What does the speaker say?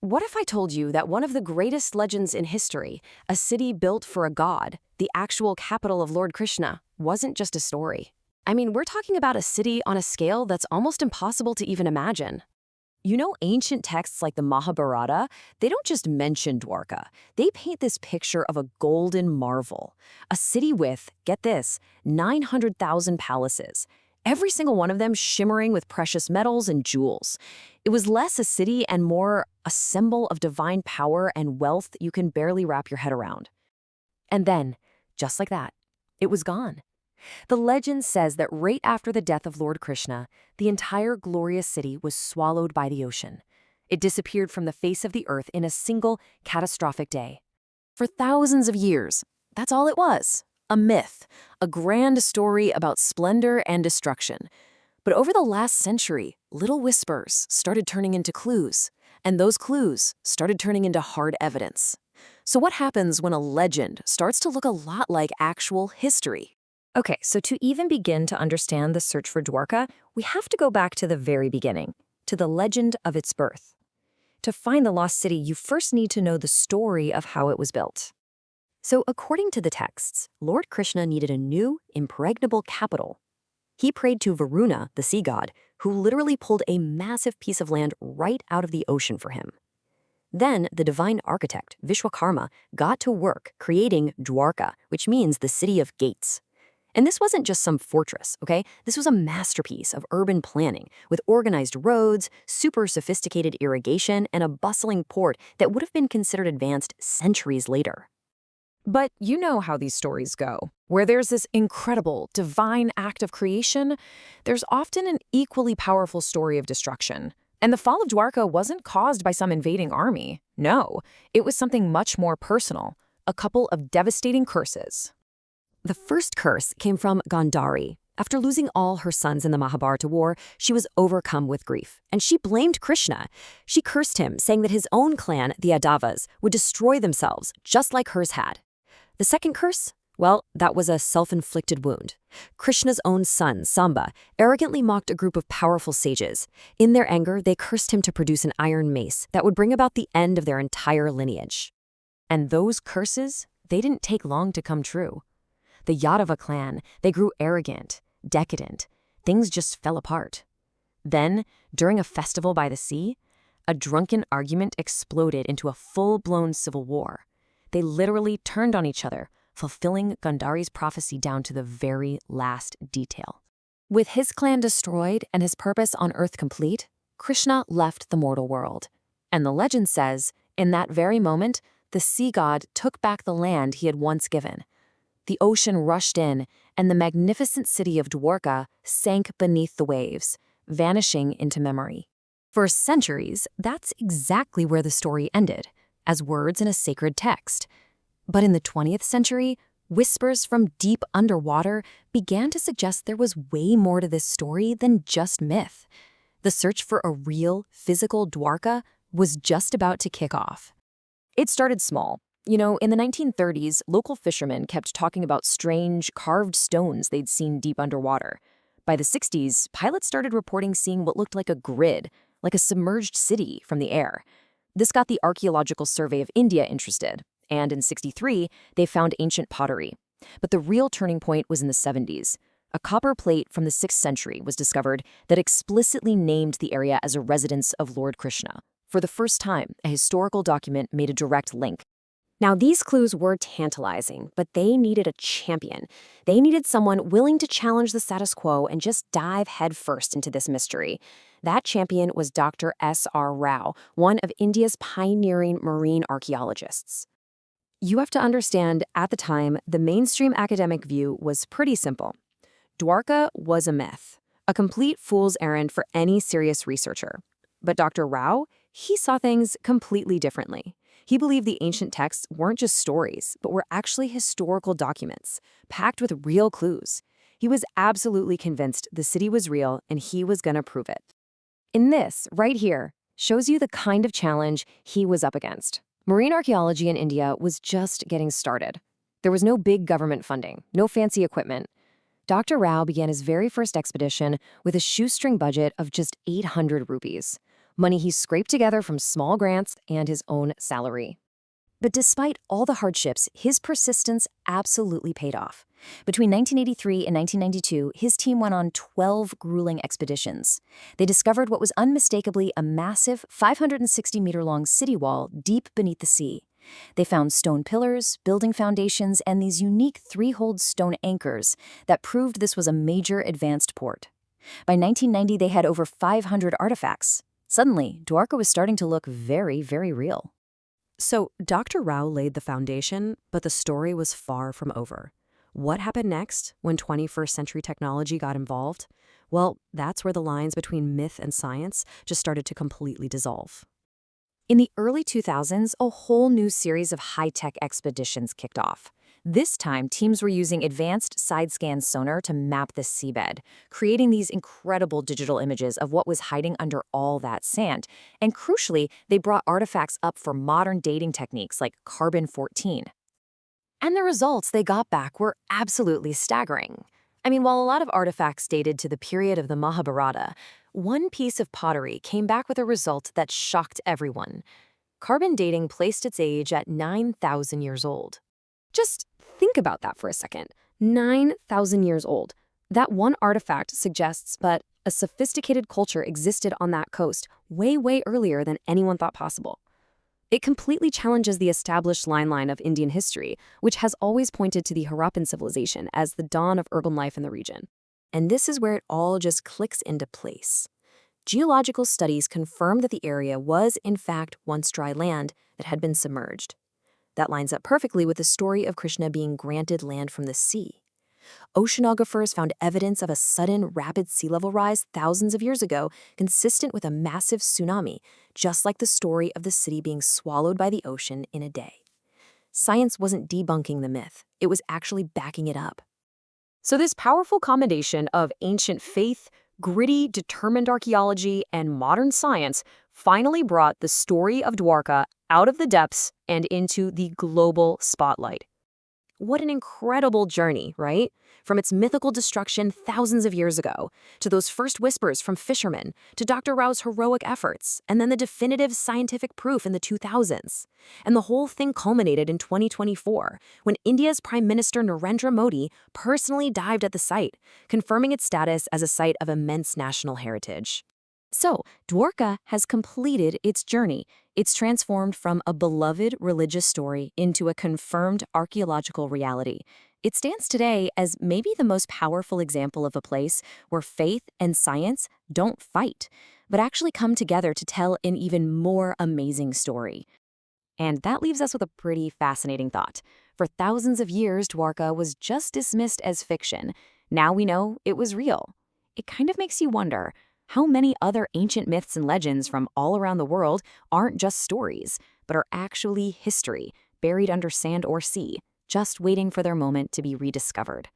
What if I told you that one of the greatest legends in history, a city built for a god, the actual capital of Lord Krishna, wasn't just a story? I mean, we're talking about a city on a scale that's almost impossible to even imagine. You know, ancient texts like the Mahabharata, they don't just mention Dwarka. They paint this picture of a golden marvel. A city with, get this, 900,000 palaces. Every single one of them shimmering with precious metals and jewels. It was less a city and more a symbol of divine power and wealth you can barely wrap your head around. And then, just like that, it was gone. The legend says that right after the death of Lord Krishna, the entire glorious city was swallowed by the ocean. It disappeared from the face of the earth in a single catastrophic day. For thousands of years, that's all it was. A myth, a grand story about splendor and destruction. But over the last century, little whispers started turning into clues, and those clues started turning into hard evidence. So what happens when a legend starts to look a lot like actual history? Okay, so to even begin to understand the search for Dwarka, we have to go back to the very beginning, to the legend of its birth. To find the lost city, you first need to know the story of how it was built. So according to the texts, Lord Krishna needed a new, impregnable capital. He prayed to Varuna, the sea god, who literally pulled a massive piece of land right out of the ocean for him. Then the divine architect, Vishwakarma, got to work creating Dwarka, which means the city of gates. And this wasn't just some fortress, okay? This was a masterpiece of urban planning with organized roads, super sophisticated irrigation, and a bustling port that would have been considered advanced centuries later. But you know how these stories go. Where there's this incredible, divine act of creation, there's often an equally powerful story of destruction. And the fall of Dwarka wasn't caused by some invading army. No, it was something much more personal, a couple of devastating curses. The first curse came from Gandhari. After losing all her sons in the Mahabharata war, she was overcome with grief, and she blamed Krishna. She cursed him, saying that his own clan, the Yadavas, would destroy themselves, just like hers had. The second curse? Well, that was a self-inflicted wound. Krishna's own son, Samba, arrogantly mocked a group of powerful sages. In their anger, they cursed him to produce an iron mace that would bring about the end of their entire lineage. And those curses, they didn't take long to come true. The Yadava clan, they grew arrogant, decadent. Things just fell apart. Then, during a festival by the sea, a drunken argument exploded into a full-blown civil war. They literally turned on each other, fulfilling Gandhari's prophecy down to the very last detail. With his clan destroyed and his purpose on Earth complete, Krishna left the mortal world. And the legend says, in that very moment, the sea god took back the land he had once given. The ocean rushed in, and the magnificent city of Dwarka sank beneath the waves, vanishing into memory. For centuries, that's exactly where the story ended, as words in a sacred text. But in the 20th century, whispers from deep underwater began to suggest there was way more to this story than just myth. The search for a real, physical Dwarka was just about to kick off. It started small. You know, in the 1930s, local fishermen kept talking about strange, carved stones they'd seen deep underwater. By the 60s, pilots started reporting seeing what looked like a grid, like a submerged city, from the air. This got the Archaeological Survey of India interested, and in '63, they found ancient pottery. But the real turning point was in the 70s. A copper plate from the 6th century was discovered that explicitly named the area as a residence of Lord Krishna. For the first time, a historical document made a direct link. Now, these clues were tantalizing, but they needed a champion. They needed someone willing to challenge the status quo and just dive headfirst into this mystery. That champion was Dr. S.R. Rao, one of India's pioneering marine archaeologists. You have to understand, at the time, the mainstream academic view was pretty simple. Dwarka was a myth, a complete fool's errand for any serious researcher. But Dr. Rao, he saw things completely differently. He believed the ancient texts weren't just stories, but were actually historical documents, packed with real clues. He was absolutely convinced the city was real, and he was gonna prove it. In this, right here, shows you the kind of challenge he was up against. Marine archaeology in India was just getting started. There was no big government funding, no fancy equipment. Dr. Rao began his very first expedition with a shoestring budget of just 800 rupees. money he scraped together from small grants and his own salary. But despite all the hardships, his persistence absolutely paid off. Between 1983 and 1992, his team went on 12 grueling expeditions. They discovered what was unmistakably a massive 560-meter-long city wall deep beneath the sea. They found stone pillars, building foundations, and these unique three-holed stone anchors that proved this was a major advanced port. By 1990, they had over 500 artifacts. Suddenly, Dwarka was starting to look very, very real. So Dr. Rao laid the foundation, but the story was far from over. What happened next when 21st century technology got involved? Well, that's where the lines between myth and science just started to completely dissolve. In the early 2000s, a whole new series of high-tech expeditions kicked off. This time, teams were using advanced side-scan sonar to map the seabed, creating these incredible digital images of what was hiding under all that sand. And crucially, they brought artifacts up for modern dating techniques like carbon-14. And the results they got back were absolutely staggering. I mean, while a lot of artifacts dated to the period of the Mahabharata, one piece of pottery came back with a result that shocked everyone. Carbon dating placed its age at 9,000 years old. Just think about that for a second. 9,000 years old. That one artifact suggests but a sophisticated culture existed on that coast way, way earlier than anyone thought possible. It completely challenges the established line of Indian history, which has always pointed to the Harappan civilization as the dawn of urban life in the region. And this is where it all just clicks into place. Geological studies confirm that the area was, in fact, once dry land that had been submerged. That lines up perfectly with the story of Krishna being granted land from the sea. Oceanographers found evidence of a sudden, rapid sea level rise thousands of years ago, consistent with a massive tsunami, just like the story of the city being swallowed by the ocean in a day. Science wasn't debunking the myth, it was actually backing it up. So this powerful combination of ancient faith, gritty, determined archaeology, and modern science finally brought the story of Dwarka out of the depths and into the global spotlight. What an incredible journey, right? From its mythical destruction thousands of years ago, to those first whispers from fishermen, to Dr. Rao's heroic efforts, and then the definitive scientific proof in the 2000s. And the whole thing culminated in 2024, when India's Prime Minister Narendra Modi personally dived at the site, confirming its status as a site of immense national heritage. So, Dwarka has completed its journey. It's transformed from a beloved religious story into a confirmed archaeological reality. It stands today as maybe the most powerful example of a place where faith and science don't fight, but actually come together to tell an even more amazing story. And that leaves us with a pretty fascinating thought. For thousands of years, Dwarka was just dismissed as fiction. Now we know it was real. It kind of makes you wonder, how many other ancient myths and legends from all around the world aren't just stories, but are actually history, buried under sand or sea, just waiting for their moment to be rediscovered?